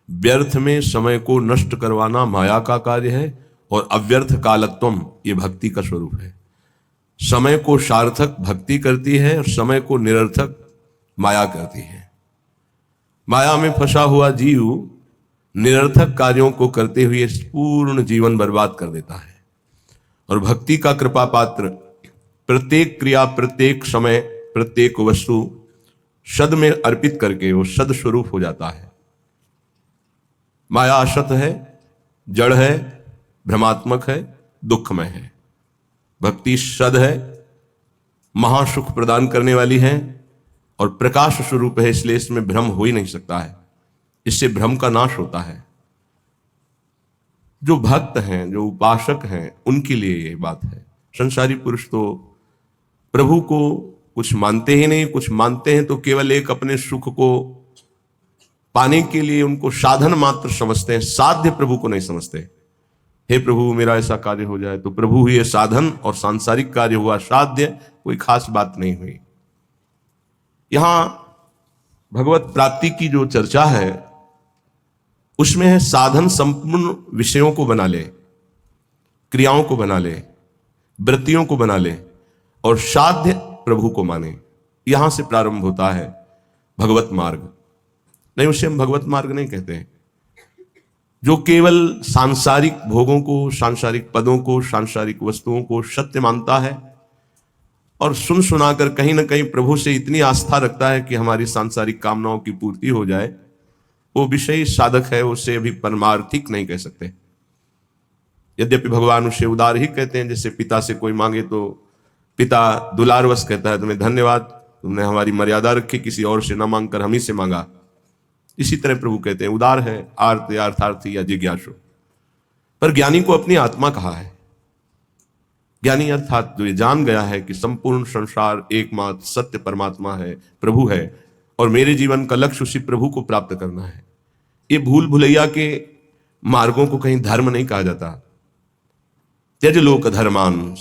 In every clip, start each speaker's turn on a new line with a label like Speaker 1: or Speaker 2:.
Speaker 1: व्यर्थ में समय को नष्ट करवाना माया का कार्य है और अव्यर्थ कालत्वम ये भक्ति का स्वरूप है। समय को सार्थक भक्ति करती है और समय को निरर्थक माया करती है। माया में फंसा हुआ जीव निरर्थक कार्यों को करते हुए पूर्ण जीवन बर्बाद कर देता है और भक्ति का कृपा पात्र प्रत्येक क्रिया, प्रत्येक समय, प्रत्येक वस्तु सद में अर्पित करके वो सद स्वरूप हो जाता है। माया असत है, जड़ है, भ्रमात्मक है, दुखमय है। भक्ति सद है, महासुख प्रदान करने वाली है और प्रकाश स्वरूप है, इसलिए इसमें भ्रम हो ही नहीं सकता है। इससे भ्रम का नाश होता है। जो भक्त हैं, जो उपासक हैं, उनके लिए ये बात है। संसारी पुरुष तो प्रभु को कुछ मानते ही नहीं, कुछ मानते हैं तो केवल एक अपने सुख को पाने के लिए उनको साधन मात्र समझते हैं, साध्य प्रभु को नहीं समझते। हे प्रभु मेरा ऐसा कार्य हो जाए, तो प्रभु हुए साधन और सांसारिक कार्य हुआ साध्य, कोई खास बात नहीं हुई। यहां भगवत प्राप्ति की जो चर्चा है उसमें है साधन संपूर्ण विषयों को बना ले, क्रियाओं को बना ले, वृत्तियों को बना ले और साध्य प्रभु को माने। यहां से प्रारंभ होता है भगवत मार्ग। नहीं, उसे हम भगवत मार्ग नहीं कहते हैं। जो केवल सांसारिक भोगों को, सांसारिक पदों को, सांसारिक वस्तुओं को सत्य मानता है और सुन सुनाकर कहीं ना कहीं प्रभु से इतनी आस्था रखता है कि हमारी सांसारिक कामनाओं की पूर्ति हो जाए, वो विषयी साधक है, उसे अभी परमार्थिक नहीं कह सकते। यद्यपि भगवान उसे उदार ही कहते हैं। जैसे पिता से कोई मांगे तो पिता दुलारवश कहता है, तुम्हें धन्यवाद, तुमने हमारी मर्यादा रखी, किसी और से ना मांगकर हम ही से मांगा। इसी तरह प्रभु कहते हैं उदार है, आर्त या अर्थार्थी या जिज्ञासु। पर ज्ञानी को अपनी आत्मा कहा है। ज्ञानी अर्थात जो ये जान गया है कि संपूर्ण संसार एकमात्र सत्य परमात्मा है, प्रभु है, और मेरे जीवन का लक्ष्य उसी प्रभु को प्राप्त करना है। ये भूल भुलैया के मार्गों को कहीं धर्म नहीं कहा जाता। त्यज लोक धर्मान,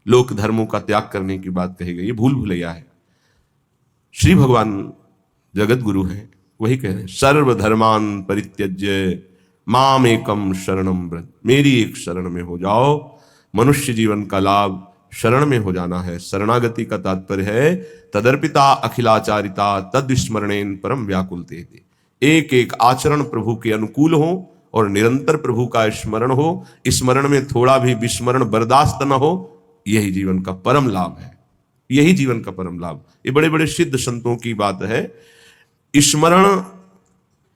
Speaker 1: लोक धर्मों का त्याग करने की बात कही गई, ये भूल भुलैया है। श्री भगवान जगत गुरु हैं, वही कह रहे हैं सर्वधर्मान परित्यज्य माम एकम शरणम व्रज। मेरी एक शरण में हो जाओ। मनुष्य जीवन का लाभ शरण में हो जाना है। शरणागति का तात्पर्य है तदर्पिता अखिलाचारिता तद विस्मरणेन परम व्याकुलते। एक एक आचरण प्रभु के अनुकूल हो और निरंतर प्रभु का स्मरण हो। स्मरण में थोड़ा भी विस्मरण बर्दाश्त न हो, यही जीवन का परम लाभ है। यही जीवन का परम लाभ। ये बड़े बड़े सिद्ध संतों की बात है। स्मरण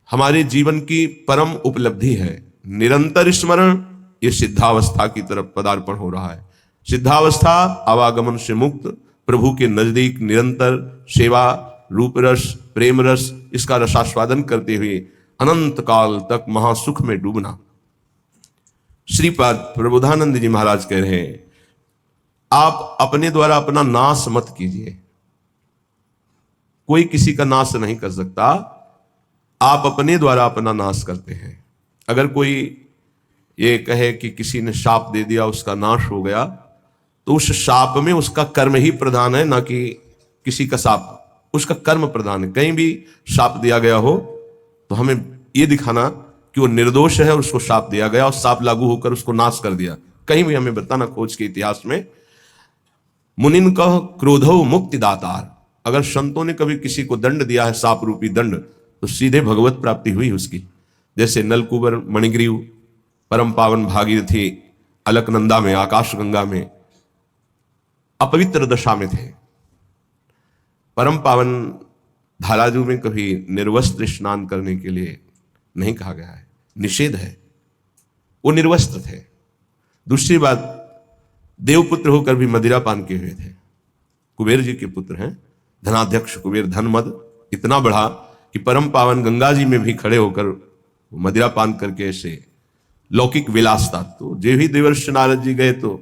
Speaker 1: हमारे जीवन की परम उपलब्धि है। निरंतर स्मरण, ये सिद्धावस्था की तरफ पदार्पण हो रहा है। सिद्धावस्था आवागमन से मुक्त, प्रभु के नजदीक निरंतर सेवा, रूप रस, प्रेम रस, इसका रसास्वादन करते हुए अनंत काल तक महासुख में डूबना। श्रीपाद प्रबोधानंद जी महाराज कह रहे हैं, आप अपने द्वारा अपना नाश मत कीजिए। कोई किसी का नाश नहीं कर सकता, आप अपने द्वारा अपना नाश करते हैं। अगर कोई ये कहे कि किसी ने शाप दे दिया, उसका नाश हो गया, तो उस शाप में उसका कर्म ही प्रधान है, ना कि किसी का शाप। उसका कर्म प्रधान है। कहीं भी शाप दिया गया हो तो हमें ये दिखाना कि वो निर्दोष है और उसको शाप दिया गया और शाप लागू होकर उसको नाश कर दिया। कहीं भी हमें बताना खोज के इतिहास में। मुनिन कह क्रोधो मुक्ति दातार। अगर संतों ने कभी किसी को दंड दिया है, शाप रूपी दंड, तो सीधे भगवत प्राप्ति हुई उसकी। जैसे नलकुबर मणिग्रीव परम पावन भागीरथी अलकनंदा में, आकाशगंगा में अपवित्र दशा में थे। परम पावन धाराजू में कभी निर्वस्त्र स्नान करने के लिए नहीं कहा गया है, निषेध है। वो निर्वस्त्र थे। दूसरी बात, देवपुत्र होकर भी मदिरा पान किए हुए थे। कुबेर जी के पुत्र हैं, धनाध्यक्ष कुबेर। धन मद इतना बढ़ा कि परम पावन गंगा जी में भी खड़े होकर मदिरा पान करके ऐसे लौकिक विलासता। तो जो ही देवर्षि नारद जी गए तो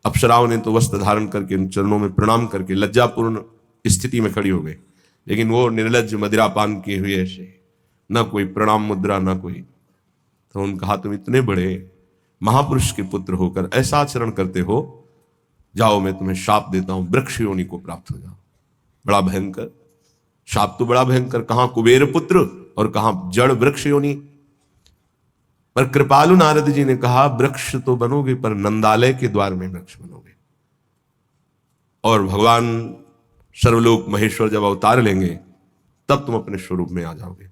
Speaker 1: अप्सराओं ने तो वस्त्र धारण करके उन चरणों में प्रणाम करके लज्जापूर्ण स्थिति में खड़ी हो गई। लेकिन वो निर्लज्ज मदिरा पान किए हुए ऐसे, ना कोई प्रणाम मुद्रा, ना कोई। तो उन्होंने कहा, तुम इतने बड़े महापुरुष के पुत्र होकर ऐसा आचरण करते हो, जाओ मैं तुम्हें शाप देता हूं, वृक्ष योनि को प्राप्त हो जाओ। बड़ा भयंकर शाप, तो बड़ा भयंकर। कहां कुबेर पुत्र और कहां जड़ वृक्ष योनि। पर कृपालु नारद जी ने कहा वृक्ष तो बनोगे पर नंदालय के द्वार में वृक्ष बनोगे। और भगवान सर्वलोक महेश्वर जब अवतार लेंगे तब तुम अपने स्वरूप में आ जाओगे।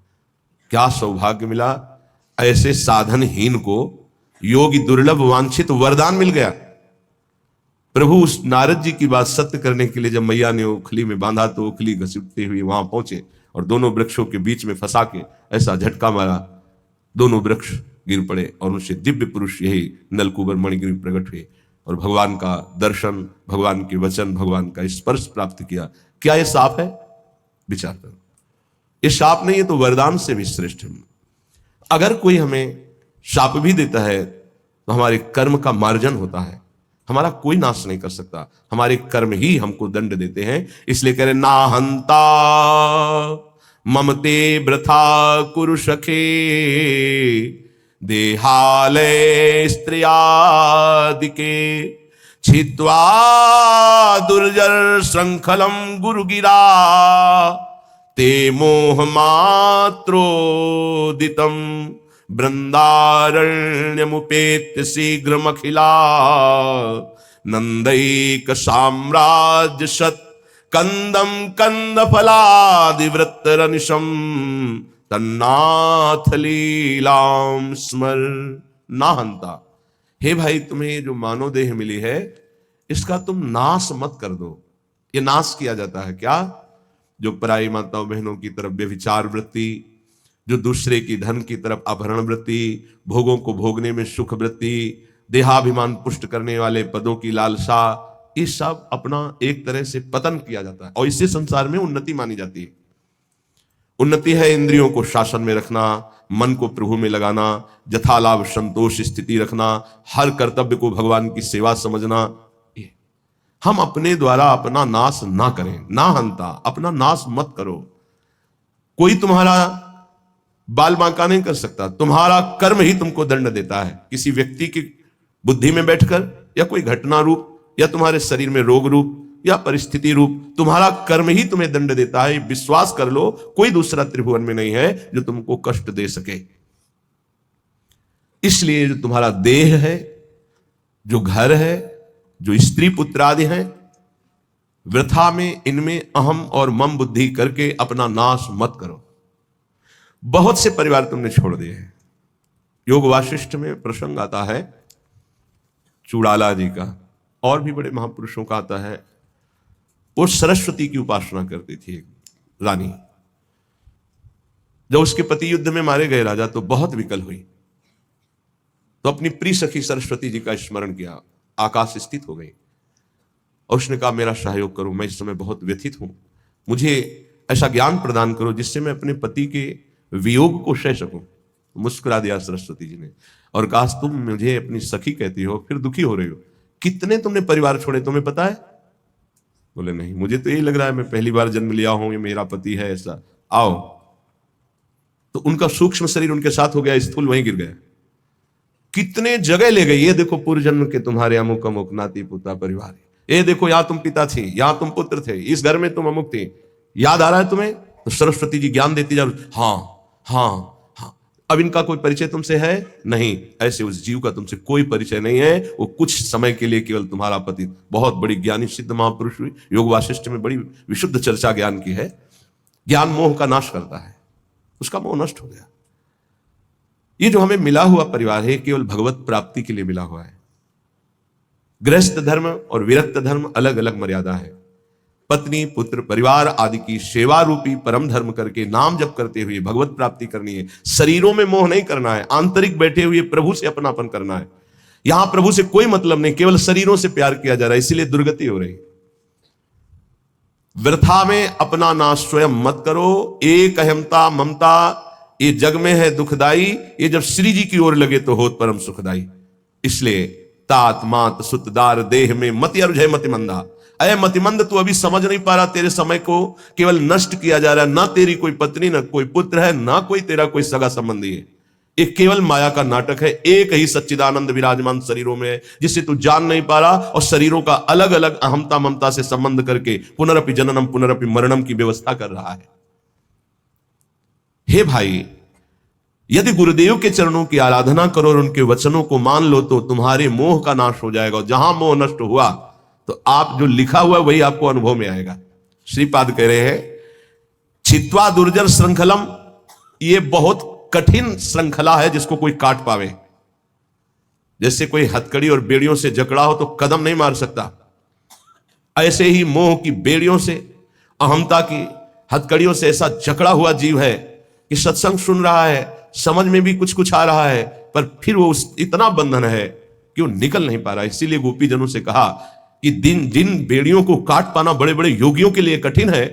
Speaker 1: क्या सौभाग्य मिला, ऐसे साधनहीन को योगी दुर्लभ वांछित वरदान मिल गया। प्रभु उस नारद जी की बात सत्य करने के लिए जब मैया ने ओखली में बांधा तो ओखली घसीटते हुए वहां पहुंचे और दोनों वृक्षों के बीच में फंसा के ऐसा झटका मारा, दोनों वृक्ष गिर पड़े और उनसे दिव्य पुरुष यही नलकुबर मणिग्रीव प्रकट हुए और भगवान का दर्शन, भगवान के वचन, भगवान का स्पर्श प्राप्त किया। क्या यह शाप है? विचार करो, ये शाप नहीं है तो वरदान से भी श्रेष्ठ है। अगर कोई हमें शाप भी देता है तो हमारे कर्म का मार्जन होता है, हमारा कोई नाश नहीं कर सकता, हमारे कर्म ही हमको दंड देते हैं। इसलिए कह रहे ना हंता ममते वृथा कुरु सखे देहालय स्त्रियादिके छित्वा दुर्जर श्रृंखलम गुरुगिरा ते मोह मात्रोदितम वृंदारण्यमुपेत्य शीघ्रमखिला नंदैक साम्राज्य सत कंदम कंद फलादिवृत्तरनिशम तन्नाथ लीलाम स्मर ना हंता। हे भाई, तुम्हें जो मानव देह मिली है इसका तुम नाश मत कर दो। ये नाश किया जाता है क्या? जो पराई माताओं बहनों की तरफ व्यभिचार वृत्ति, जो दूसरे की धन की तरफ अपहरण वृत्ति, भोगों को भोगने में सुख वृत्ति, देहाभिमान पुष्ट करने वाले पदों की लालसा, ये सब अपना एक तरह से पतन किया जाता है और इससे संसार में उन्नति मानी जाती है। उन्नति है इंद्रियों को शासन में रखना, मन को प्रभु में लगाना, यथालाभ संतोष स्थिति रखना, हर कर्तव्य को भगवान की सेवा समझना। हम अपने द्वारा अपना नाश ना करें, ना हंता, अपना नाश मत करो। कोई तुम्हारा बाल बांका नहीं कर सकता, तुम्हारा कर्म ही तुमको दंड देता है। किसी व्यक्ति की बुद्धि में बैठकर या कोई घटना रूप या तुम्हारे शरीर में रोग रूप या परिस्थिति रूप तुम्हारा कर्म ही तुम्हें दंड देता है। विश्वास कर लो, कोई दूसरा त्रिभुवन में नहीं है जो तुमको कष्ट दे सके। इसलिए जो तुम्हारा देह है, जो घर है, जो स्त्री पुत्र आदि हैं, वृथा में इनमें अहम और मम बुद्धि करके अपना नाश मत करो। बहुत से परिवार तुमने छोड़ दिए हैं। योग वाशिष्ठ में प्रसंग आता है चूड़ाला जी का, और भी बड़े महापुरुषों का आता है। वो सरस्वती की उपासना करती थी एक रानी। जब उसके पति युद्ध में मारे गए राजा तो बहुत विकल हुई, तो अपनी प्रिय सखी सरस्वती जी का स्मरण किया, आकाश स्थित हो गई और उसने कहा मेरा सहयोग करो, मैं इस समय बहुत व्यथित हूं, मुझे ऐसा ज्ञान प्रदान करो जिससे मैं अपने पति के वियोग को सह सकूं। मुस्कुरा दिया सरस्वती जी ने और कहा तुम मुझे अपनी सखी कहती हो, फिर दुखी हो रही हो। कितने तुमने परिवार छोड़े तुम्हें पता है? बोले नहीं, मुझे तो यही लग रहा है मैं पहली बार जन्म लिया हूं, ये मेरा पति है ऐसा। आओ, तो उनका सूक्ष्म शरीर उनके साथ हो गया, स्थूल वहीं गिर गया। कितने जगह ले गई, ये देखो पूर्व जन्म के तुम्हारे अमुक अमुक नाती पुता परिवार, ये देखो यहां तुम पिता थी, यहां तुम पुत्र थे, इस घर में तुम अमुक थे, याद आ रहा है तुम्हें? तो सरस्वती जी ज्ञान देती जा, हाँ हाँ हाँ। अब इनका कोई परिचय तुमसे है? नहीं। ऐसे उस जीव का तुमसे कोई परिचय नहीं है, वो कुछ समय के लिए केवल तुम्हारा पति। बहुत बड़ी ज्ञानी सिद्ध महापुरुष हुई, योग वाशिष्ठ में बड़ी विशुद्ध चर्चा ज्ञान की है। ज्ञान मोह का नाश करता है, उसका मोह नष्ट हो गया। ये जो हमें मिला हुआ परिवार है केवल भगवत प्राप्ति के लिए मिला हुआ है। गृहस्थ धर्म और विरक्त धर्म अलग अलग मर्यादा है। पत्नी पुत्र परिवार आदि की सेवा रूपी परम धर्म करके नाम जप करते हुए भगवत प्राप्ति करनी है। शरीरों में मोह नहीं करना है, आंतरिक बैठे हुए प्रभु से अपनापन करना है। यहां प्रभु से कोई मतलब नहीं, केवल शरीरों से प्यार किया जा रहा है, इसीलिए दुर्गति हो रही। वृथा में अपना नाश स्वयं मत करो। एक अहमता ममता ये जग में है दुखदाई, ये जब श्री जी की ओर लगे तो होत परम सुखदाई। इसलिए तात मात सुतदार देह में मति अरुझय मतिमंदा। अय मतिमंद, तू अभी समझ नहीं पा रहा, तेरे समय को केवल नष्ट किया जा रहा है। ना तेरी कोई पत्नी, ना कोई पुत्र है, ना कोई तेरा कोई सगा संबंधी है। एक केवल माया का नाटक है। एक ही सच्चिदानंद विराजमान शरीरों में है जिसे तू जान नहीं पा रहा, और शरीरों का अलग अलग अहमता ममता से संबंध करके पुनरपि जननम पुनरपि मरणम की व्यवस्था कर रहा है। हे भाई, यदि गुरुदेव के चरणों की आराधना करो और उनके वचनों को मान लो तो तुम्हारे मोह का नाश हो जाएगा। और जहां मोह नष्ट हुआ तो आप जो लिखा हुआ वही आपको अनुभव में आएगा। श्रीपाद कह रहे हैं, छित्वा दुर्जन श्रृंखलम, ये बहुत कठिन श्रृंखला है जिसको कोई काट पावे। जैसे कोई हथकड़ी और बेड़ियों से जकड़ा हो तो कदम नहीं मार सकता, ऐसे ही मोह की बेड़ियों से, अहमता की हथकड़ियों से ऐसा जकड़ा हुआ जीव है कि सत्संग सुन रहा है, समझ में भी कुछ कुछ आ रहा है, पर फिर वो इतना बंधन है कि वो निकल नहीं पा रहा। इसीलिए गोपी जनों से कहा कि जिन बेड़ियों को काट पाना बड़े बड़े योगियों के लिए कठिन है,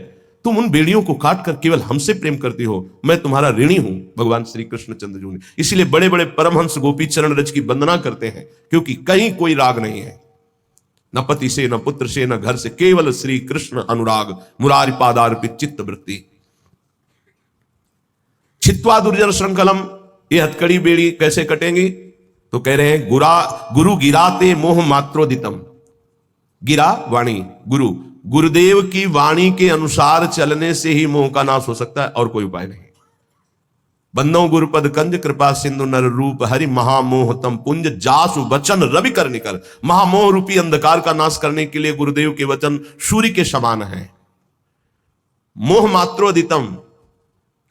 Speaker 1: तुम उन बेड़ियों को काट कर केवल हमसे प्रेम करती हो, मैं तुम्हारा ऋणी हूं। भगवान श्री कृष्ण चंद्र जी ने इसीलिए बड़े बड़े परमहंस गोपी चरण रज की वंदना करते हैं, क्योंकि कहीं कोई राग नहीं है, न पति से, न पुत्र से, न घर से, केवल श्री कृष्ण अनुराग, मुरारी पादार्पित चित्त वृत्ति। छित्वा दुर्जन श्रृंखलम, ये हथकड़ी बेड़ी कैसे कटेंगी? तो कह रहे हैं, गुरु गिराते मोह मात्रोदितम। गिरा वाणी, गुरुदेव की वाणी के अनुसार चलने से ही मोह का नाश हो सकता है, और कोई उपाय नहीं। बंदो गुरुपद कंज कृपा सिंधु नर रूप हरि महामोह तम पुंज जासु वचन रवि कर निकर। महामोह रूपी अंधकार का नाश करने के लिए गुरुदेव के वचन सूर्य के समान है। मोह मात्रोदितम,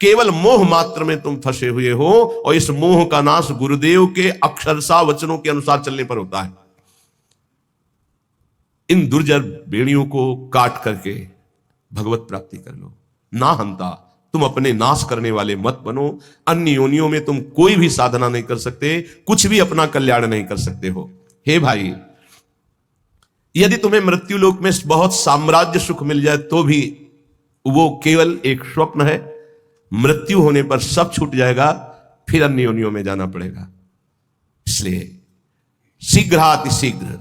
Speaker 1: केवल मोह मात्र में तुम फंसे हुए हो, और इस मोह का नाश गुरुदेव के अक्षरशः वचनों के अनुसार चलने पर होता है। इन दुर्जर बेड़ियों को काट करके भगवत प्राप्ति कर लो। ना हंता, तुम अपने नाश करने वाले मत बनो। अन्य योनियों में तुम कोई भी साधना नहीं कर सकते, कुछ भी अपना कल्याण नहीं कर सकते हो। हे भाई, यदि तुम्हें मृत्यु लोक में बहुत साम्राज्य सुख मिल जाए तो भी वो केवल एक स्वप्न है। मृत्यु होने पर सब छूट जाएगा, फिर अन्य योनियों में जाना पड़ेगा। इसलिए शीघ्रातिशीघ्र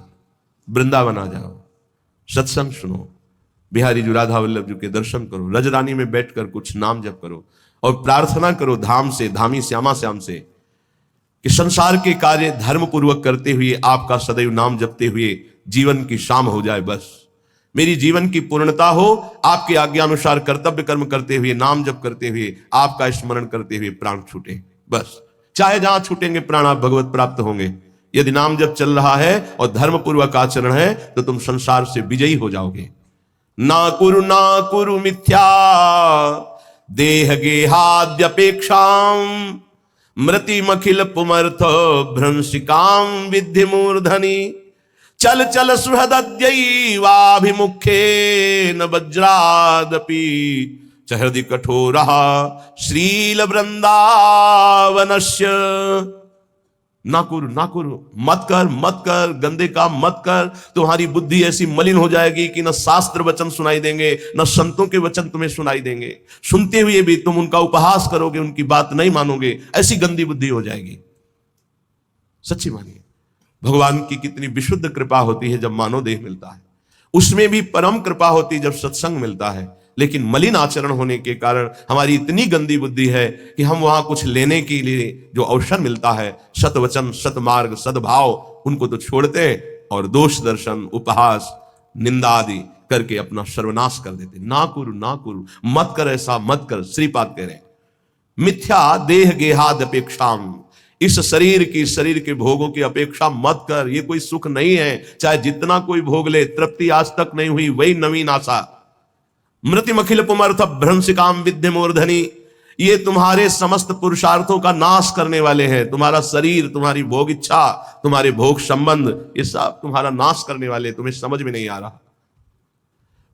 Speaker 1: वृंदावन आ जाओ, सत्संग सुनो, बिहारी जी राधा वल्लभ जी के दर्शन करो, रजरानी में बैठकर कुछ नाम जप करो और प्रार्थना करो धाम से, धामी श्यामा श्याम से, कि संसार के कार्य धर्म पूर्वक करते हुए, आपका सदैव नाम जपते हुए जीवन की शाम हो जाए। बस मेरी जीवन की पूर्णता हो, आपके आज्ञानुसार कर्तव्य कर्म करते हुए, नाम जप करते हुए, आपका स्मरण करते हुए प्राण छूटे। बस चाहे जहां छूटेंगे प्राण, आप भगवत प्राप्त होंगे। यदि नाम जप चल रहा है और धर्म पूर्वक आचरण है तो तुम संसार से विजयी हो जाओगे। ना कुरु मिथ्या देह गेहाद्यपेक्षाम मृतिमखिल पुमर्थ भ्रंशिकाम विद्धि मूर्धनि। चल चल सुहृदद्यैवाभिमुखे न वज्रादपि च हृदि कठोरः श्रील वृंदावनस्य। ना कुरु, मत कर, गंदे काम मत कर। तुम्हारी बुद्धि ऐसी मलिन हो जाएगी कि न शास्त्र वचन सुनाई देंगे, न संतों के वचन तुम्हें सुनाई देंगे। सुनते हुए भी तुम उनका उपहास करोगे, उनकी बात नहीं मानोगे, ऐसी गंदी बुद्धि हो जाएगी। सच्ची मानिए, भगवान की कितनी विशुद्ध कृपा होती है जब मानव देह मिलता है। उसमें भी परम कृपा होती है जब सत्संग मिलता है। लेकिन मलिन आचरण होने के कारण हमारी इतनी गंदी बुद्धि है कि हम वहां कुछ लेने के लिए जो अवसर मिलता है, सतवचन, सतमार्ग, सद्भाव, उनको तो छोड़ते हैं और दोष दर्शन, उपहास, निंदा आदि करके अपना सर्वनाश कर देते। ना कुरु, मत कर, ऐसा मत कर। श्रीपाद कह रहे हैं, मिथ्या देह गेहाद अपेक्षाम, इस शरीर के भोगों की अपेक्षा मत कर। ये कोई सुख नहीं है, चाहे जितना कोई भोग ले, तृप्ति आज तक नहीं हुई, वही नवीन आशा। मृतिमखिल पुमर्थ भ्रंशिकाम विद्धि मूर्धनि, ये तुम्हारे समस्त पुरुषार्थों का नाश करने वाले हैं। तुम्हारा शरीर, तुम्हारी भोग इच्छा, तुम्हारे भोग संबंध, ये सब तुम्हारा नाश करने वाले, तुम्हें समझ में नहीं आ रहा।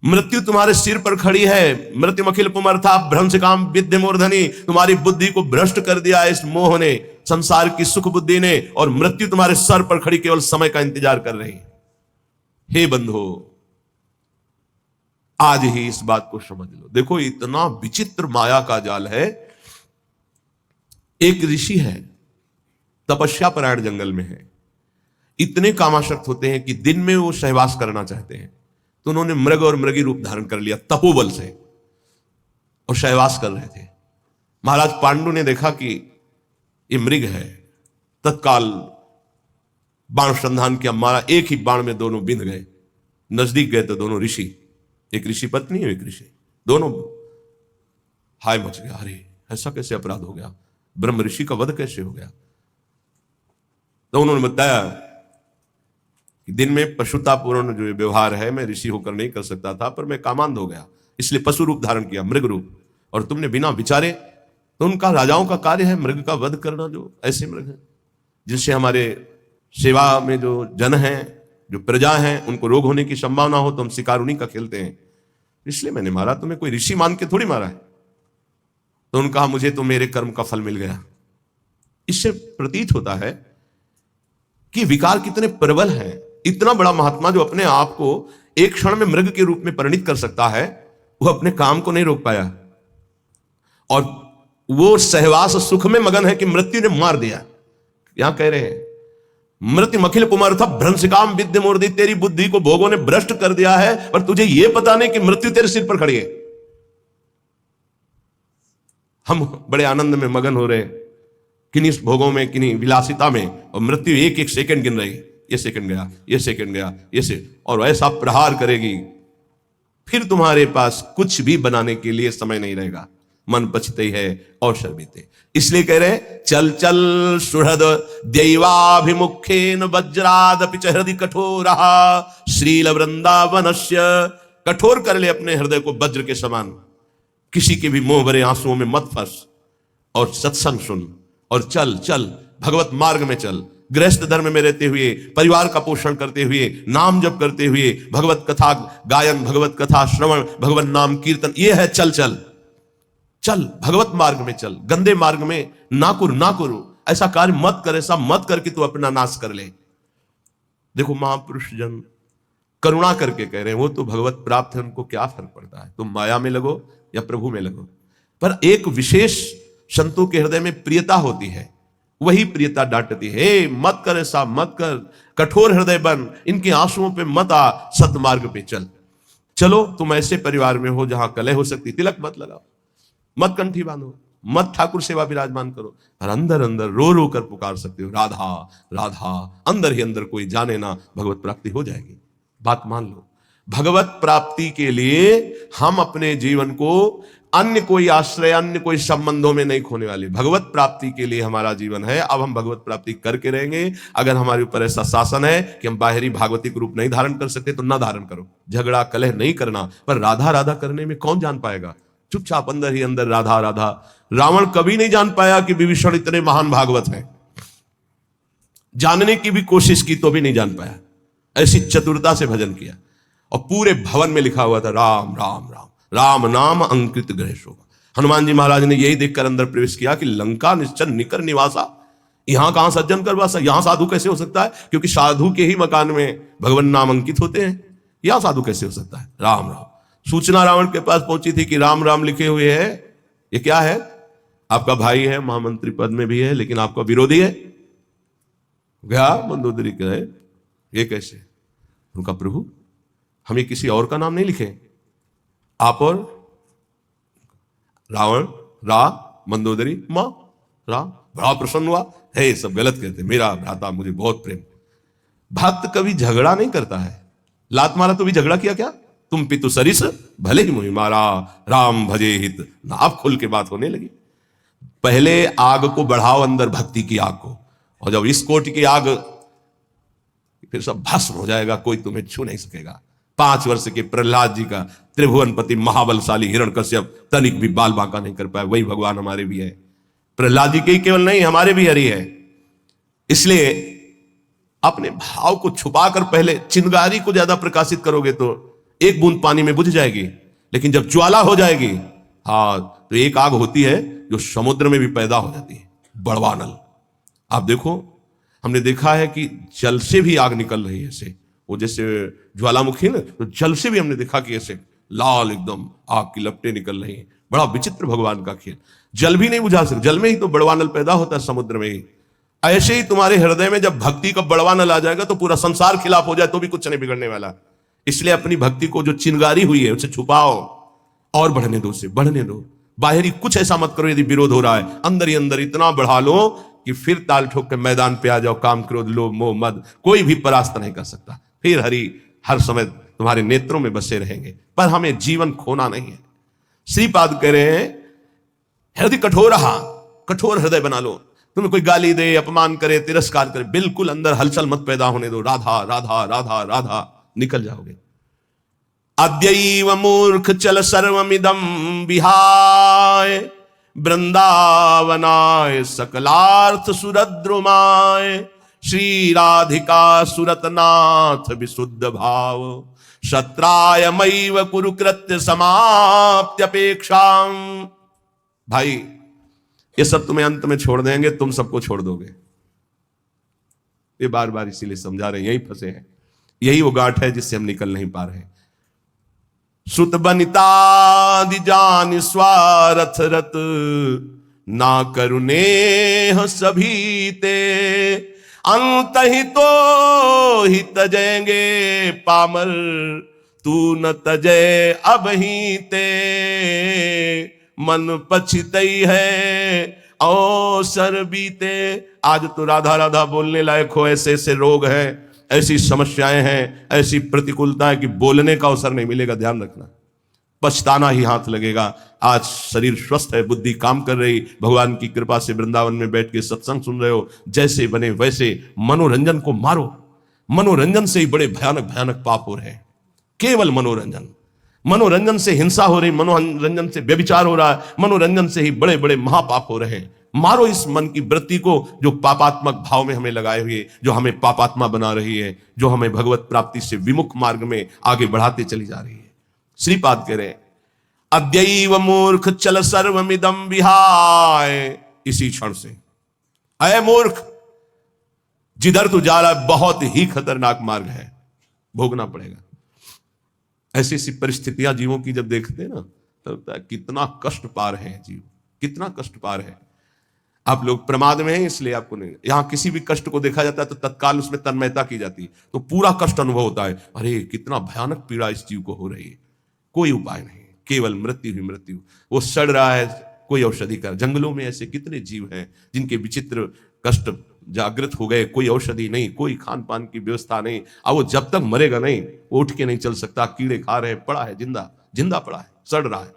Speaker 1: मृत्यु तुम्हारे सिर पर खड़ी है। मृत्युमखिल पुमर्था भ्रंशिकाम विद्धि मूर्धनि, तुम्हारी बुद्धि को भ्रष्ट कर दिया इस मोह ने, संसार की सुख बुद्धि ने, और मृत्यु तुम्हारे सर पर खड़ी केवल समय का इंतजार कर रही है। हे बंधु, आज ही इस बात को समझ लो। देखो, इतना विचित्र माया का जाल है। एक ऋषि है, तपस्या परायण जंगल में है। इतने कामासक्त होते हैं कि दिन में वो सहवास करना चाहते हैं, तो उन्होंने मृग और मृगी रूप धारण कर लिया तपोबल से, और सहवास कर रहे थे। महाराज पांडु ने देखा कि ये मृग है, तत्काल बाण संधान किया, मारा। एक ही बाण में दोनों बिंध गए। नजदीक गए तो दोनों ऋषि, एक ऋषि पत्नी और एक ऋषि, दोनों हाय मच गया। अरे ऐसा कैसे अपराध हो गया, ब्रह्म ऋषि का वध कैसे हो गया? तो उन्होंने बताया कि दिन में पशुतापूर्ण जो व्यवहार है मैं ऋषि होकर नहीं कर सकता था, पर मैं कामांध हो गया, इसलिए पशु रूप धारण किया, मृग रूप। और तुमने बिना विचारे, तो उनका राजाओं का कार्य है मृग का वध करना, जो ऐसे मृग हैं जिनसे हमारे सेवा में जो जन हैं, जो प्रजा हैं, उनको रोग होने की संभावना हो, तो हम शिकार उन्हीं का खेलते हैं, इसलिए मैंने मारा। तुम्हें कोई ऋषि मान के थोड़ी मारा है। तो उन्होंने कहा मुझे तो मेरे कर्म का फल मिल गया। इससे प्रतीत होता है कि विकार कितने प्रबल हैं। इतना बड़ा महात्मा जो अपने आप को एक क्षण में मृग के रूप में परिणित कर सकता है, वो अपने काम को नहीं रोक पाया, और वो सहवास सुख में मगन है कि मृत्यु ने मार दिया। यहां कह रहे हैं मृत्यु मखिल कुमार था भ्रंशिकाम विद्य मूर्ति, तेरी बुद्धि को भोगों ने भ्रष्ट कर दिया है, पर तुझे यह पता नहीं कि मृत्यु तेरे सिर पर खड़ी है। हम बड़े आनंद में मगन हो रहे किन्हीं भोगों में, किन्हीं विलासिता में, और मृत्यु एक एक सेकंड गिन रही, ये सेकंड गया, ये सेकंड गया, ये से, और ऐसा प्रहार करेगी, फिर तुम्हारे पास कुछ भी बनाने के लिए समय नहीं रहेगा, मन पछते है और शर्मिते। इसलिए कह रहे चल चल सुहृद दैवाभिमुखेन वज्रादपि च हृदि कठोरः श्रील वृंदावनस्य। कठोर कर ले अपने हृदय को वज्र के समान, किसी के भी मोह भरे आंसुओं में मत फंस, और सत्संग सुन, और चल चल भगवत मार्ग में चल। गृहस्थ धर्म में रहते हुए, परिवार का पोषण करते हुए, नाम जप करते हुए, भगवत कथा गायन, भगवत कथा श्रवण, भगवत नाम कीर्तन, ये है चल चल चल, भगवत मार्ग में चल। गंदे मार्ग में ना करो, ऐसा कार्य मत कर, ऐसा मत करके तू अपना नाश कर ले। देखो महापुरुष जन करुणा करके कह रहे हैं, वो तो भगवत प्राप्त है, उनको क्या फर्क पड़ता है, तुम माया में लगो या प्रभु में लगो। पर एक विशेष संतों के हृदय में प्रियता होती है, वही प्रियता डांटती है, मत कर, ऐसा मत कर, कठोर हृदय बन, इनके आंसुओं पे मत आ, सतमार्ग पे चल। चलो तुम ऐसे परिवार में हो जहां कलह हो सकती, तिलक मत लगाओ, मत कंठी बांधो, मत ठाकुर सेवा विराजमान करो, और अंदर अंदर रो रो कर पुकार सकते हो राधा राधा, अंदर ही अंदर कोई जाने ना, भगवत प्राप्ति हो जाएगी। बात मान लो, भगवत प्राप्ति के लिए हम अपने जीवन को अन्य कोई आश्रय, अन्य कोई संबंधों में नहीं खोने वाले। भगवत प्राप्ति के लिए हमारा जीवन है। अब हम भगवत प्राप्ति करके रहेंगे। अगर हमारे ऊपर ऐसा शासन है कि हम बाहरी भागवतिक रूप नहीं धारण कर सकते, तो ना धारण करो, झगड़ा कलह नहीं करना। पर राधा राधा करने में कौन जान पाएगा? चुपचाप अंदर ही अंदर राधा राधा। रावण कभी नहीं जान पाया कि विभीषण इतने महान भागवत हैं, जानने की भी कोशिश की तो भी नहीं जान पाया। ऐसी चतुरता से भजन किया, और पूरे भवन में लिखा हुआ था राम राम राम, राम नाम अंकित ग्रह शोभा। हनुमान जी महाराज ने यही देखकर अंदर प्रवेश किया कि लंका निश्चल निकर निवासा, यहां कहां सज्जन कर वासा, यहां साधु कैसे हो सकता है? क्योंकि साधु के ही मकान में भगवान नाम अंकित होते हैं, यहां साधु कैसे हो सकता है? राम राम। सूचना रावण के पास पहुंची थी कि राम राम लिखे हुए हैं, ये क्या है? आपका भाई है, महामंत्री पद में भी है, लेकिन आपका विरोधी है। गया मंदोदरी कहे ये कैसे? उनका प्रभु हमें किसी और का नाम नहीं लिखे, आप और रावण, रा मंदोदरी मां राम। बड़ा प्रसन्न हुआ है, सब गलत कहते, मेरा भ्राता मुझे बहुत प्रेम। भक्त कभी झगड़ा नहीं करता है। लात मारा तो भी झगड़ा किया क्या? तुम पितु सरिस भले ही मुहि मारा, राम भजे हित। नाभ खुल के बात होने लगी। पहले आग को बढ़ाओ, अंदर भक्ति की आग को, और जब इस कोटि की आग, फिर सब भस्म हो जाएगा, कोई तुम्हें छू नहीं सकेगा। 5 वर्ष के प्रहलाद जी का त्रिभुवनपति महाबलशाली हिरण्यकश्यप तनिक भी बाल बांका नहीं कर पाए। वही भगवान हमारे भी है। प्रहलाद जी के ही केवल नहीं, हमारे भी हरि है। इसलिए अपने भाव को छुपाकर पहले चिंगारी को ज्यादा प्रकाशित करोगे तो एक बूंद पानी में बुझ जाएगी, लेकिन जब ज्वाला हो जाएगी, तो एक आग होती है जो समुद्र में भी पैदा हो जाती है, बड़वानल। आप देखो, हमने देखा है कि जल से भी आग निकल रही है, ऐसे वो जैसे ज्वालामुखी ना, तो जल से भी हमने देखा कि ऐसे लाल एकदम आग की लपटें निकल रही हैं। बड़ा विचित्र भगवान का खेल। जल भी नहीं बुझा सकते, जल में ही तो बड़वानल पैदा होता है, समुद्र में ही। ऐसे ही तुम्हारे हृदय में जब भक्ति का बड़वानल आ जाएगा तो पूरा संसार खिलाफ हो जाए तो भी कुछ नहीं बिगड़ने वाला। इसलिए अपनी भक्ति को जो चिंगारी हुई है उसे छुपाओ और बढ़ने दो, उसे बढ़ने दो। बाहरी कुछ ऐसा मत करो, यदि विरोध हो रहा है अंदर ही अंदर इतना बढ़ा लो कि फिर ताल ठोक के मैदान पे आ जाओ। काम, क्रोध, लोभ, मोह, मद कोई भी परास्त नहीं कर सकता। फिर हरि हर समय तुम्हारे नेत्रों में बसे रहेंगे। पर हमें जीवन खोना नहीं है। श्रीपाद कह रहे हैं, हृदय कठोर हृदय बना लो। तुम्हें कोई गाली दे, अपमान करे, तिरस्कार करे, बिल्कुल अंदर हलचल मत पैदा होने दो। राधा राधा राधा राधा, निकल जाओगे। अद्यैव मूर्ख चल सर्वमिदं विहाय, वृंदावनाय सकलार्थ सुरद्रुमाय, श्री राधिका सुरतनाथ विशुद्ध भाव, शत्रायमैव कुरुकृत्य समाप्त्यपेक्षा। भाई ये सब तुम्हें अंत में छोड़ देंगे, तुम सबको छोड़ दोगे। ये बार बार इसीलिए समझा रहे हैं, यही फंसे हैं, यही वो गांठ है जिससे हम निकल नहीं पा रहे। सुत बनितादि जान स्वारथ रत, ना करुणे सभी ते, अंत ही तो ही तजेंगे पामर, तू न तजे अब ही ते, मन पछतई है अवसर बीते। आज तो राधा राधा बोलने लायक हो, ऐसे ऐसे रोग हैं, ऐसी समस्याएं हैं, ऐसी प्रतिकूलताएं कि बोलने का अवसर नहीं मिलेगा। ध्यान रखना, पछताना ही हाथ लगेगा। आज शरीर स्वस्थ है, बुद्धि काम कर रही, भगवान की कृपा से वृंदावन में बैठ के सत्संग सुन रहे हो, जैसे बने वैसे मनोरंजन को मारो। मनोरंजन से ही बड़े भयानक भयानक पाप हो रहे हैं। केवल मनोरंजन से हिंसा हो रही, मनोरंजन से व्यभिचार हो रहा है, मनोरंजन से ही बड़े बड़े महापाप हो रहे हैं। मारो इस मन की वृत्ति को जो पापात्मक भाव में हमें लगाए हुए, जो हमें पापात्मा बना रही है, जो हमें भगवत प्राप्ति से विमुख मार्ग में आगे बढ़ाते चली जा रही है। श्रीपाद कह रहे, अद्यैव मूर्ख चल सर्वमिदं विहाय। इसी क्षण से, अय मूर्ख, जिधर तू जा रहा है बहुत ही खतरनाक मार्ग है, भोगना पड़ेगा। ऐसी ऐसी परिस्थितियां जीवों की जब देखते हैं ना, तो लगता है कितना कष्ट पा रहे हैं जीव, कितना कष्ट पा रहे हैं। आप लोग प्रमाद में हैं इसलिए आपको नहीं, यहां किसी भी कष्ट को देखा जाता है तो तत्काल उसमें तन्मयता की जाती है, तो पूरा कष्ट अनुभव होता है। अरे कितना भयानक पीड़ा इस जीव को हो रही है, कोई उपाय नहीं, केवल मृत्यु ही मृत्यु। वो सड़ रहा है, कोई औषधि कर। जंगलों में ऐसे कितने जीव हैं जिनके विचित्र कष्ट जागृत हो गए, कोई औषधि नहीं, कोई खान पान की व्यवस्था नहीं, अब वो जब तक मरेगा नहीं, वो उठ के नहीं चल सकता, कीड़े खा रहे, पड़ा है, जिंदा पड़ा है, सड़ रहा है।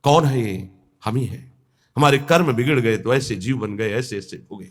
Speaker 1: कौन है ये? हम ही है। हमारे कर्म बिगड़ गए तो ऐसे जीव बन गए, ऐसे ऐसे हो गए।